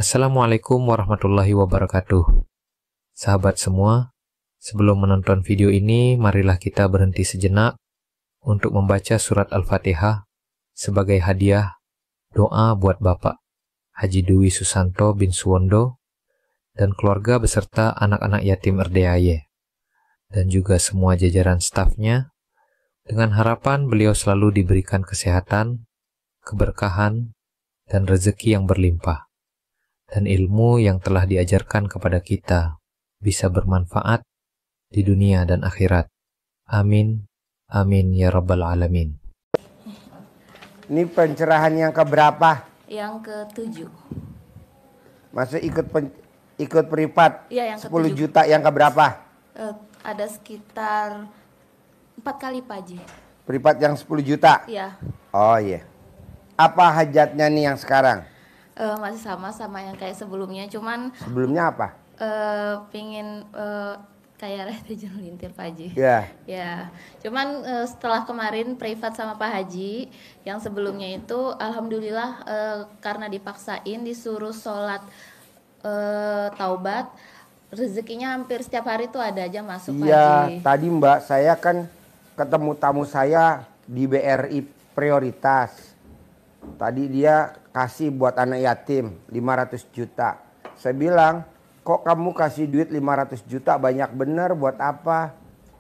Assalamualaikum warahmatullahi wabarakatuh. Sahabat semua, sebelum menonton video ini, marilah kita berhenti sejenak untuk membaca surat Al-Fatihah sebagai hadiah doa buat Bapak Haji Dwi Susanto bin Suwondo dan keluarga beserta anak-anak yatim RDAY dan juga semua jajaran stafnya, dengan harapan beliau selalu diberikan kesehatan, keberkahan, dan rezeki yang berlimpah, dan ilmu yang telah diajarkan kepada kita bisa bermanfaat di dunia dan akhirat. Amin. Amin ya rabbal alamin. Ini pencerahan yang keberapa? Yang ke-7. Maksudnya ikut peripat? Iya, yang 10 ke-7. juta yang keberapa? Ada sekitar 4 kali Pak Haji. Peripat yang 10 juta? Iya. Oh iya. Apa hajatnya nih yang sekarang? Masih sama yang kayak sebelumnya, cuman Sebelumnya apa? pingin kayak Rete Lintir Pak Haji. Ya. Ya, cuman setelah kemarin privat sama Pak Haji, yang sebelumnya itu alhamdulillah karena dipaksain disuruh sholat taubat, rezekinya hampir setiap hari tuh ada aja masuk Pak Iya, Haji. tadi Mbak saya kan ketemu tamu saya di BRI Prioritas. Tadi dia kasih buat anak yatim 500 juta. Saya bilang, kok kamu kasih duit 500 juta banyak bener buat apa?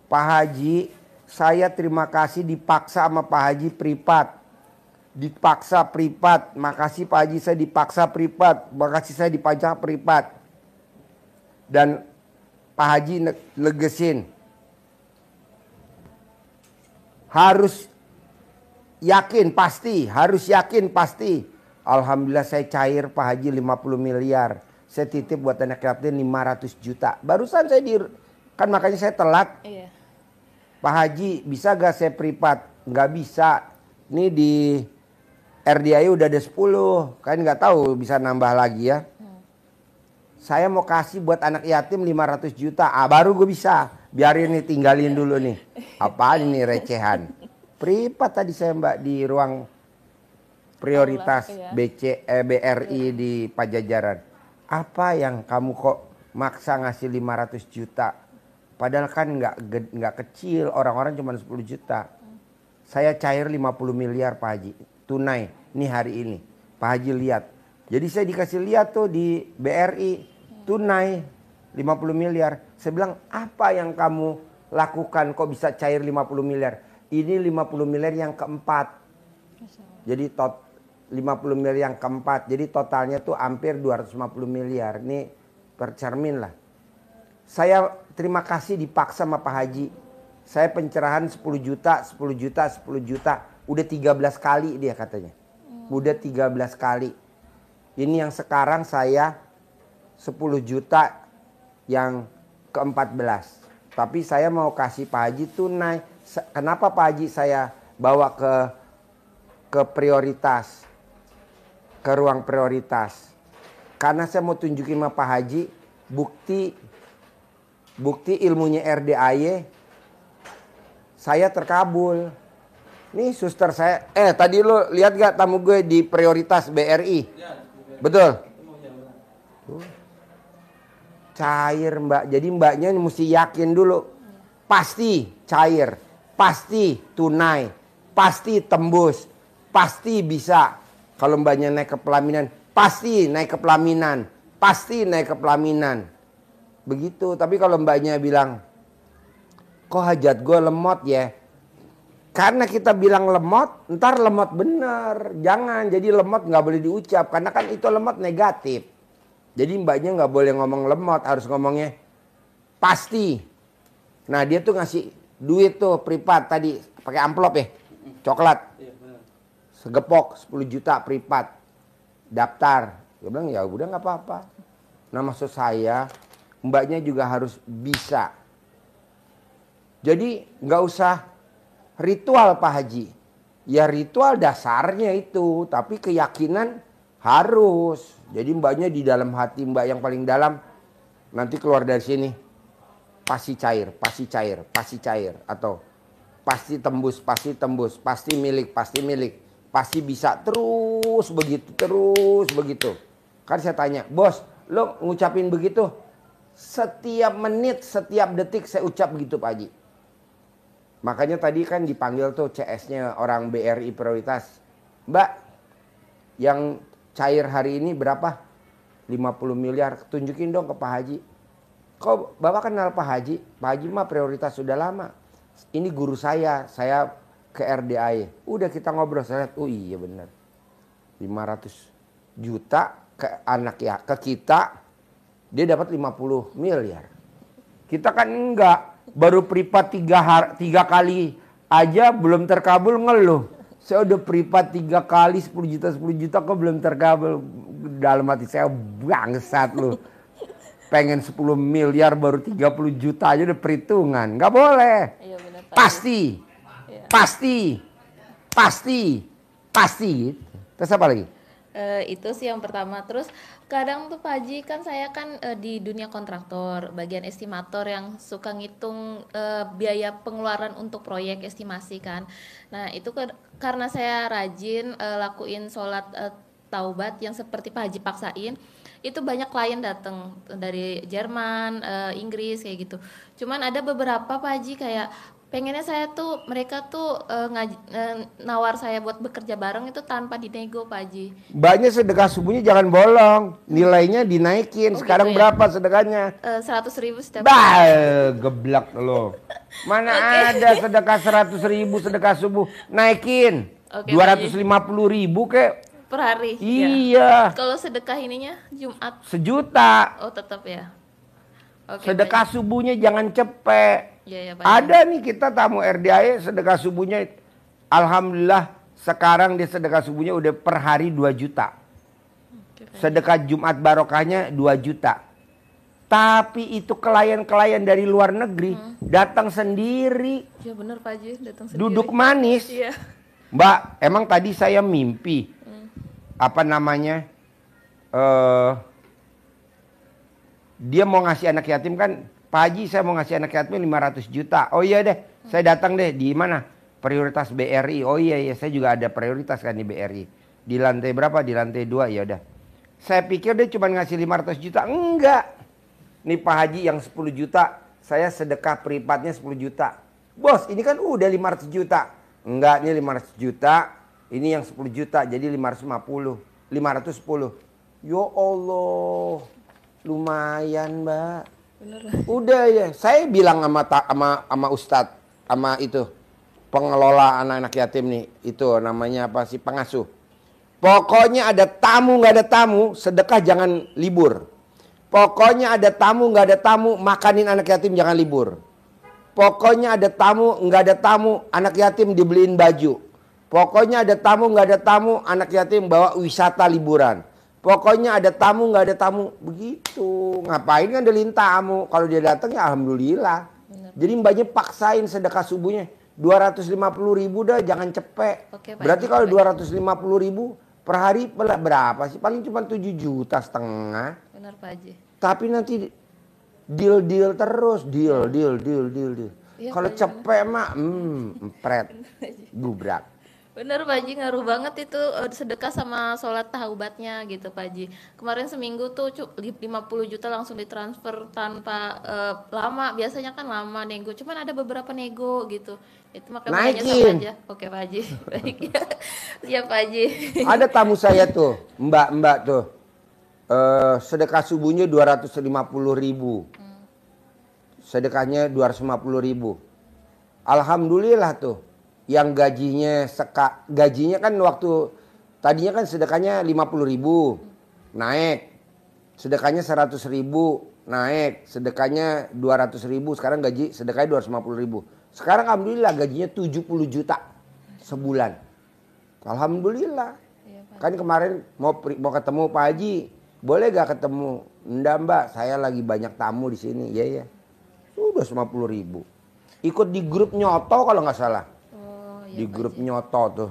Pak Haji, saya terima kasih dipaksa sama Pak Haji privat. Dipaksa privat, makasih Pak Haji saya dipaksa privat, makasih saya dipajak privat. Dan Pak Haji legesin. Harus yakin pasti, harus yakin pasti. Alhamdulillah saya cair Pak Haji 50 miliar. Saya titip buat anak yatim 500 juta. Barusan saya kan makanya saya telat. Iya. Pak Haji bisa gak saya privat? Nggak bisa. Ini di RDAY udah ada 10. Kan nggak tahu bisa nambah lagi ya. Saya mau kasih buat anak yatim 500 juta. Baru gue bisa. Biarin nih tinggalin dulu nih. Apaan ini recehan. Privat tadi saya Mbak di ruang prioritas BRI di Pajajaran. Apa yang kamu kok maksa ngasih 500 juta? Padahal kan nggak kecil, orang-orang cuma 10 juta. Saya cair 50 miliar Pak Haji, tunai, ini hari ini. Pak Haji lihat. Jadi saya dikasih lihat tuh di BRI, tunai 50 miliar. Saya bilang, apa yang kamu lakukan kok bisa cair 50 miliar? Ini 50 miliar yang keempat. Jadi 50 miliar yang keempat. Jadi totalnya tuh hampir 250 miliar. Ini percermin lah. Saya terima kasih dipaksa sama Pak Haji. Saya pencerahan 10 juta, 10 juta, 10 juta. Udah 13 kali dia katanya. Udah 13 kali. Ini yang sekarang saya 10 juta yang ke-14. Tapi saya mau kasih Pak Haji tunai. Kenapa Pak Haji saya bawa ke prioritas, ke ruang prioritas? Karena saya mau tunjukin sama Pak Haji bukti ilmunya RDAY saya terkabul. Nih suster saya, tadi lo lihat gak tamu gue di prioritas BRI? Betul? Cair Mbak, jadi Mbaknya mesti yakin dulu. Pasti cair, pasti tunai, pasti tembus, pasti bisa. Kalau Mbaknya naik ke pelaminan, pasti naik ke pelaminan, pasti naik ke pelaminan. Begitu, tapi kalau Mbaknya bilang, kok hajat gue lemot ya? Karena kita bilang lemot, ntar lemot bener. Jangan, jadi lemot nggak boleh diucap, karena kan itu lemot negatif. Jadi Mbaknya nggak boleh ngomong lemot, harus ngomongnya pasti. Nah dia tuh ngasih duit tuh privat tadi pakai amplop ya, coklat, segepok 10 juta privat, daftar. Dia bilang ya udah nggak apa-apa. Nah maksud saya Mbaknya juga harus bisa. Jadi nggak usah ritual Pak Haji. Ya ritual dasarnya itu, tapi keyakinan harus. Jadi Mbaknya di dalam hati Mbak yang paling dalam, nanti keluar dari sini pasti cair, pasti cair, pasti cair, atau pasti tembus, pasti tembus, pasti milik, pasti milik, pasti bisa, terus begitu, terus begitu. Kan saya tanya, bos, lo ngucapin begitu? Setiap menit, setiap detik saya ucap begitu Pak Haji. Makanya tadi kan dipanggil tuh CS-nya orang BRI Prioritas. Mbak, yang cair hari ini berapa? 50 miliar. Tunjukin dong ke Pak Haji. Kok Bapak kenal Pak Haji? Pak Haji mah prioritas sudah lama. Ini guru saya ke RDAI. Udah kita ngobrol, saya lihat, oh iya benar. 500 juta ke anak ya, ke kita, dia dapat 50 miliar. Kita kan enggak. Baru privat 3 kali aja belum terkabul ngeluh. Saya udah privat 3 kali 10 juta kok belum terkabul. Dalam hati saya bangsat lu. Pengen 10 miliar baru 30 juta aja udah perhitungan. Nggak boleh. Iya, benar, Pak. Pasti. Iya. Pasti. Terus apa lagi? Itu sih yang pertama. Terus kadang tuh Pak Haji kan saya kan di dunia kontraktor, bagian estimator yang suka ngitung biaya pengeluaran untuk proyek estimasi kan. Nah itu karena saya rajin lakuin sholat taubat yang seperti Pak Haji paksain, itu banyak klien datang dari Jerman, Inggris kayak gitu. Cuman ada beberapa Pak Haji kayak pengennya saya tuh mereka tuh nawar saya buat bekerja bareng itu tanpa dinego Pak Haji. Banyak sedekah subuhnya jangan bolong, nilainya dinaikin. Oh, sekarang gitu ya? Berapa sedekahnya? 100.000 setiap Geblak lo. Mana ada sedekah 100.000 sedekah subuh naikin. 250.000 kek per hari. iya Ya. Kalau sedekah ininya Jumat sejuta. oh tetap ya. Oke, sedekah Pak. subuhnya jangan cepet. Ya, Pak. Ada nih kita tamu RDAI sedekah subuhnya, alhamdulillah sekarang dia sedekah subuhnya udah per hari 2 juta. Oke, Pak. Sedekah Jumat barokahnya 2 juta. Tapi itu klien-klien dari luar negeri datang sendiri. Ya benar Pak Haji, datang sendiri. Duduk manis. Iya. Mbak, emang tadi saya mimpi. Apa namanya? Dia mau ngasih anak yatim kan, Pak Haji saya mau ngasih anak yatim 500 juta. Oh iya deh, saya datang deh. Di mana? Prioritas BRI. Oh iya, saya juga ada prioritas kan di BRI. Di lantai berapa? Di lantai 2, ya udah. Saya pikir dia cuma ngasih 500 juta. Enggak. Nih Pak Haji yang 10 juta, saya sedekah privatnya 10 juta. Bos, ini kan udah 500 juta. Enggak, ini 500 juta. Ini yang 10 juta, jadi 550. 510. Ya Allah. Lumayan Mbak. Bener. Udah ya, saya bilang sama Ustadz, sama itu pengelola anak-anak yatim nih, itu namanya apa sih, pengasuh. Pokoknya ada tamu nggak ada tamu, sedekah jangan libur. Pokoknya ada tamu nggak ada tamu, makanin anak yatim jangan libur. Pokoknya ada tamu nggak ada tamu, anak yatim dibeliin baju. Pokoknya ada tamu nggak ada tamu, anak yatim bawa wisata liburan. Pokoknya ada tamu nggak ada tamu, begitu. Ngapain kan ngandelin tamu? Kalau dia datang ya alhamdulillah. Bener. Jadi mbaknya paksain sedekah subuhnya 250.000 dah, jangan cepet. Oke, Pak. Berarti kalau 250.000 per hari berapa sih? Paling cuma 7,5 juta. Benar Pak Haji. Tapi nanti deal terus, deal. Iya, Kalau Pak Haji, cepet mah, empret, gubrak. Bener Pak Haji, ngaruh banget itu sedekah sama sholat taubatnya gitu Pak Haji. Kemarin seminggu tuh 50 juta langsung ditransfer tanpa lama. Biasanya kan lama nego, cuman ada beberapa nego gitu. Itu makanya Naikin. aja. Oke Pak Haji. Baik ya. Siap Pak Haji. Ada tamu saya tuh, mbak tuh. Sedekah subuhnya 250.000. Sedekahnya 250.000. Alhamdulillah tuh. Yang gajinya kan waktu tadinya kan sedekahnya 50.000 naik, sedekahnya 100.000 naik, sedekahnya 200.000, sekarang gaji sedekahnya 250.000. Sekarang alhamdulillah gajinya 70 juta sebulan. Alhamdulillah. Iya, Pak. Kan kemarin mau ketemu Pak Haji, boleh gak ketemu? Enggak Mbak, saya lagi banyak tamu di sini. Iya. Sudah 50.000. Ikut di grup nyoto kalau nggak salah. Iya, Di grup nyoto tuh.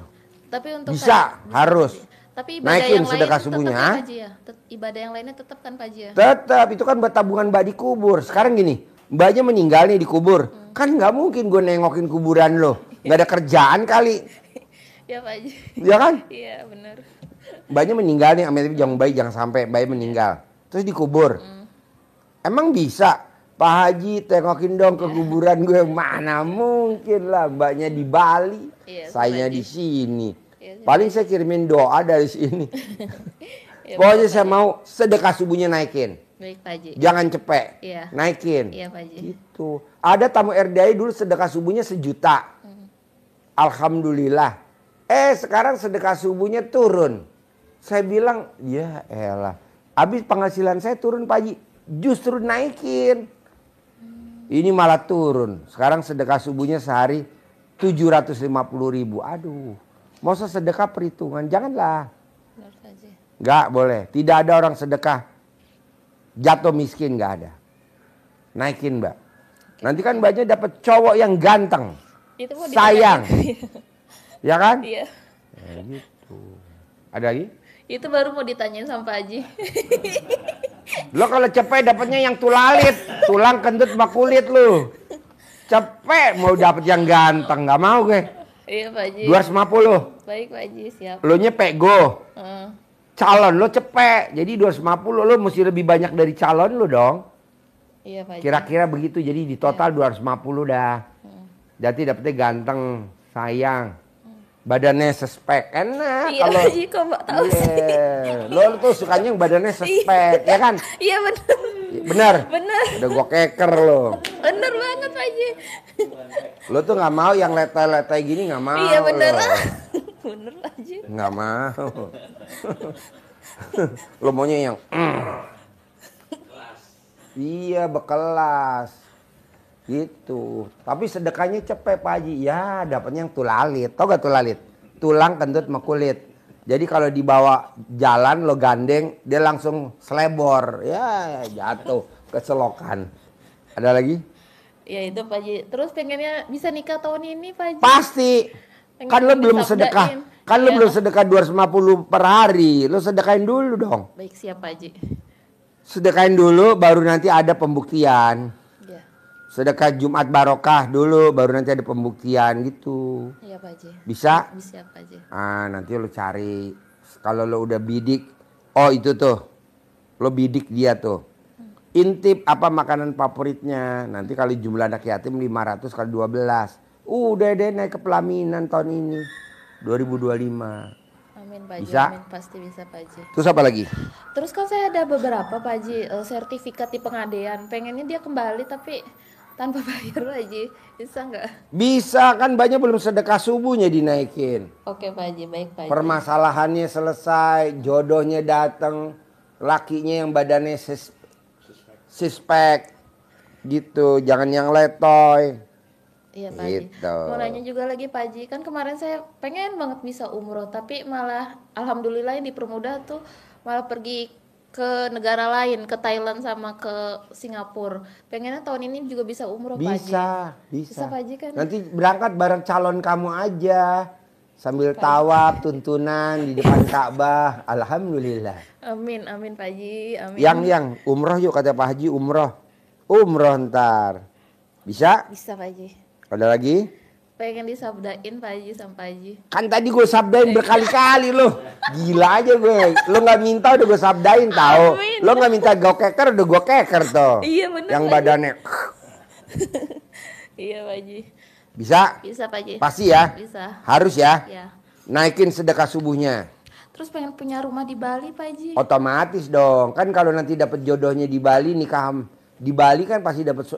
Tapi untuk Bisa, harus. Tapi ibadah Naikin yang sedekah lain subuhnya, tetap ha? ya, Pak Haji ya. Ibadah yang lainnya tetap kan Pak Haji ya. Tetap, itu kan buat tabungan mbak dikubur. Sekarang gini, mbaknya meninggal nih dikubur. Kan nggak mungkin gue nengokin kuburan lo. Nggak ada kerjaan kali. Ya Pak Haji. Iya kan? Iya benar. Bayinya meninggal nih, amit jangan bayi jangan sampai bayi meninggal. Terus dikubur. Emang bisa? Pak Haji tengokin dong ke kuburan gue. Mana mungkin lah, mbaknya di Bali, Iya, saya Pak di Haji. sini. Iya, Paling saya kirimin doa dari sini. Iya, Pokoknya Pak saya Haji. mau sedekah subuhnya naikin. Baik Pak Haji. Jangan cepet. Iya. Naikin. Iya Pak Haji. Gitu. Ada tamu RDI dulu sedekah subuhnya 1 juta. Alhamdulillah. Sekarang sedekah subuhnya turun. Saya bilang, ya elah. Habis penghasilan saya turun Pak Haji. Justru naikin. Ini malah turun. Sekarang sedekah subuhnya sehari 750.000. Aduh. Masa sedekah perhitungan? Janganlah. Benar Pak Haji. Nggak boleh. Tidak ada orang sedekah jatuh miskin, nggak ada. Naikin mbak. Nanti kan mbaknya dapat cowok yang ganteng. Itu mau Sayang. ditanyain. Ya kan? Iya. Gitu. Ada lagi? Itu baru mau ditanyain sama Pak Haji. Lo kalau cepet dapatnya yang tulalit. Tulang kentut sama kulit lo. Cepet mau dapat yang ganteng. Nggak mau gue. Iya Pak Haji. 250. Baik Pak Haji, siap. Lo nyepek go. Heeh. Calon lo cepet. Jadi 250 lo mesti lebih banyak dari calon lo dong. Iya Pak Haji. Kira-kira begitu. Jadi di total 250 dah. Jadi dapetnya ganteng, sayang. Badannya sespek. Enak Iya kalau. Pak Haji, kok Mbak tahu sih? Iya. Lo tuh sukanya yang badannya sespek, ya kan? Iya benar. Bener? Benar. Udah gua keker lo. Benar banget Pak Haji. Lo tuh nggak mau yang letai-letai gini, nggak mau. Iya benar. lo. Benar Pak Haji. Nggak mau. Lo maunya yang iya berkelas gitu. Tapi sedekahnya cepet Pak Haji. Ya dapatnya yang tulalit. Tau gak tulalit? Tulang kentut sama kulit. Jadi kalau dibawa jalan lo gandeng, dia langsung selebor. Ya jatuh ke selokan. Ada lagi? Ya itu Pak Haji. Terus pengennya bisa nikah tahun ini Pak Haji. Pasti. Pengen Kan lo belum disabdain. sedekah. Kan lo Iya. belum sedekah 250 per hari. Lo sedekahin dulu dong. Baik siap Pak Haji. Sedekahin dulu baru nanti ada pembuktian. Iya. Sedekah Jumat Barokah dulu baru nanti ada pembuktian gitu. Iya Pak Haji. Bisa? Bisa Pak Haji. Nanti lo cari. Kalau lo udah bidik. Oh itu tuh. Lo bidik dia tuh. Intip apa makanan favoritnya. Nanti kali jumlah anak yatim 500 kali 12. Udah deh naik ke pelaminan tahun ini. 2025. Amin Pak Haji. Bisa? Amin pasti bisa Pak Haji. Terus apa lagi? Terus kan saya ada beberapa Pak Haji sertifikat di Pengadaian. Pengennya dia kembali tapi tanpa bayar Pak Haji. Bisa nggak? Bisa kan banyak belum sedekah subuhnya dinaikin. Oke Pak Haji, baik Pak Haji. Permasalahannya selesai, jodohnya datang, lakinya yang badannya sispek gitu, jangan yang letoy. Iya Pak Haji. Gitu. Mau nanya juga lagi Pak Haji, kan kemarin saya pengen banget bisa umroh, tapi malah alhamdulillah yang dipermudah tuh malah pergi ke negara lain, ke Thailand sama ke Singapura. Pengennya tahun ini juga bisa umroh Pak Haji. Bisa. Bisa Pak Haji kan? Nanti berangkat bareng calon kamu aja. Sambil tawaf, tuntunan di depan Ka'bah. Alhamdulillah. Amin, amin Pak Haji, amin. Yang umroh yuk kata Pak Haji, umroh. Umroh ntar. Bisa? Bisa Pak Haji. Ada lagi? Pengen disabdain Pak Haji sama Pak Haji. Kan tadi gue sabdain berkali-kali lo. Gila aja gue. Lo gak minta udah gue sabdain tau. Amin. Lo gak minta gue keker udah gue keker tuh. Iya bener Yang Pak Haji. badannya. Iya Pak Haji. Bisa? Bisa Pak Haji. Pasti ya? Bisa. Harus ya? Ya. Naikin sedekah subuhnya. Terus pengen punya rumah di Bali Pak Haji. Otomatis dong. Kan kalau nanti dapat jodohnya di Bali, nikah di Bali kan pasti dapat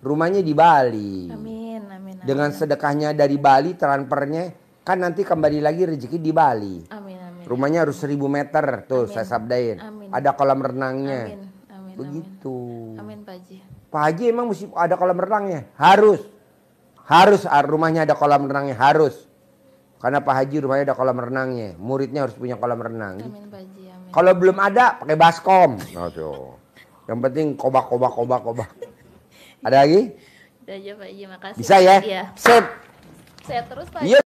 rumahnya di Bali. Amin, amin, amin. Dengan sedekahnya dari Bali, transfernya kan nanti kembali lagi rezeki di Bali. Amin, amin. Rumahnya harus 1000 meter tuh Amin. saya sabdain. Amin. Ada kolam renangnya. Amin, amin, Begitu. amin. Amin Pak Haji. Pak Haji emang mesti ada kolam renangnya? Harus. Harus rumahnya ada kolam renangnya, harus. Karena Pak Haji rumahnya ada kolam renangnya. Muridnya harus punya kolam renang. Amin Pak Haji, amin. Kalau belum ada pakai baskom. Aduh. Yang penting kobak. Ada lagi? Udah aja Pak Haji, makasih. Bisa ya? Iya. Sip. Sehat terus Pak Haji. Iya.